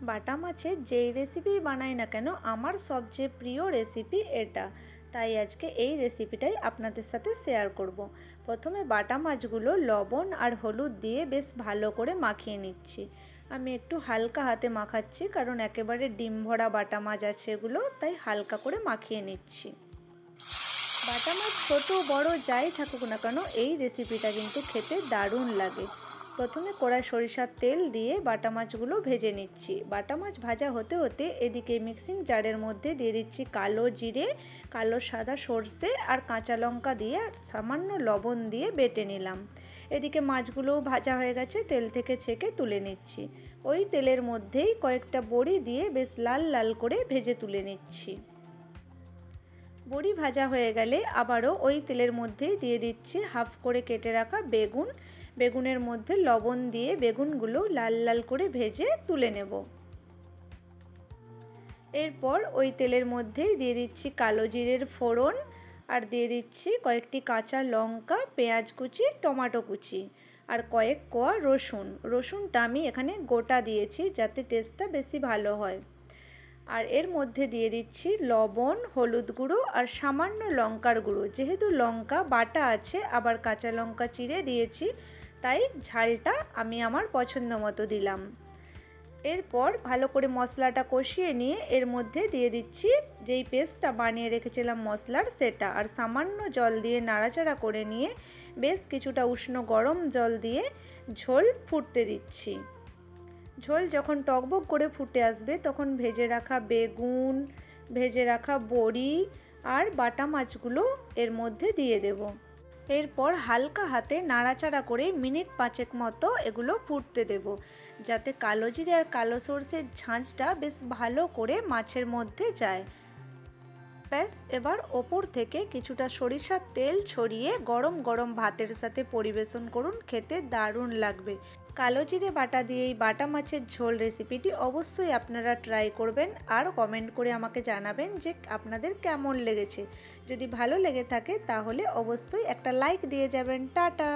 বাটা মাছের যেই রেসিপি বানাই না কেন আমার সবচেয়ে প্রিয় রেসিপি এটা। তাই আজকে এই রেসিপিটাই আপনাদের সাথে শেয়ার করব। প্রথমে বাটা মাছগুলো লবণ আর হলুদ দিয়ে বেশ ভালো করে মাখিয়ে নিচ্ছি। আমি একটু হালকা হাতে মাখাচ্ছি কারণ একেবারে ডিম ভরা বাটা মাছ আছে এগুলো, তাই হালকা করে মাখিয়ে নিচ্ছি। বাটা মাছ ছোটো বড় যাই থাকুক না কেন এই রেসিপিটা কিন্তু খেতে দারুণ লাগে। প্রথমে কড়াই সরিষার তেল দিয়ে বাটা মাছগুলো ভেজে নিচ্ছি। বাটা মাছ ভাজা হতে হতে এদিকে মিক্সিং জারের মধ্যে দিয়ে দিচ্ছি কালো জিরে, কালো সাদা সর্ষে আর কাঁচা লঙ্কা দিয়ে আর সামান্য লবণ দিয়ে বেটে নিলাম। এদিকে মাছগুলোও ভাজা হয়ে গেছে, তেল থেকে ছেঁকে তুলে নিচ্ছি। ওই তেলের মধ্যেই কয়েকটা বড়ি দিয়ে বেশ লাল লাল করে ভেজে তুলে নিচ্ছি। বড়ি ভাজা হয়ে গেলে আবারও ওই তেলের মধ্যেই দিয়ে দিচ্ছি হাফ করে কেটে রাখা বেগুন। বেগুনের মধ্যে লবণ দিয়ে বেগুনগুলো লাল লাল করে ভেজে তুলে নেব। এরপর ওই তেলের মধ্যেই দিয়ে দিচ্ছি কালো জিরের ফোড়ন আর দিয়ে দিচ্ছি কয়েকটি কাঁচা লঙ্কা, পেঁয়াজ কুচি, টমেটো কুচি আর কয়েক কোয়া রসুন। রসুনটা আমি এখানে গোটা দিয়েছি যাতে টেস্টটা বেশি ভালো হয়। আর এর মধ্যে দিয়ে দিচ্ছি লবণ, হলুদ গুঁড়ো আর সামান্য লঙ্কার গুঁড়ো। যেহেতু লঙ্কা বাটা আছে আবার কাঁচা লঙ্কা চিড়ে দিয়েছি, তাই ঝালটা আমি আমার পছন্দ মতো দিলাম। এরপর ভালো করে মশলাটা কষিয়ে নিয়ে এর মধ্যে দিয়ে দিচ্ছি যেই পেস্টটা বানিয়ে রেখেছিলাম মশলার সেটা, আর সামান্য জল দিয়ে নাড়াচাড়া করে নিয়ে বেশ কিছুটা উষ্ণ গরম জল দিয়ে ঝোল ফুটতে দিচ্ছি। ঝোল যখন টকবক করে ফুটে আসবে তখন ভেজে রাখা বেগুন, ভেজে রাখা বড়ি আর বাটা মাছগুলো এর মধ্যে দিয়ে দেব। এরপর হালকা হাতে নাড়াচাড়া করে মিনিট 5 মতো এগুলো ফুটতে দেব, যাতে কালো জিরে আর কালো সরষের ঝাঁঝটা বেশ ভালো করে মাছের মধ্যে যায়। ব্যাস, এবার ওপর থেকে কিছুটা সরিষার তেল ছড়িয়ে গরম গরম ভাতের সাথে পরিবেশন করুন, খেতে দারুণ লাগবে। কালো জিরে বাটা দিয়ে এই বাটা মাছের ঝোল রেসিপিটি অবশ্যই আপনারা ট্রাই করবেন আর কমেন্ট করে আমাকে জানাবেন যে আপনাদের কেমন লেগেছে। যদি ভালো লেগে থাকে তাহলে অবশ্যই একটা লাইক দিয়ে যাবেন। টাটা।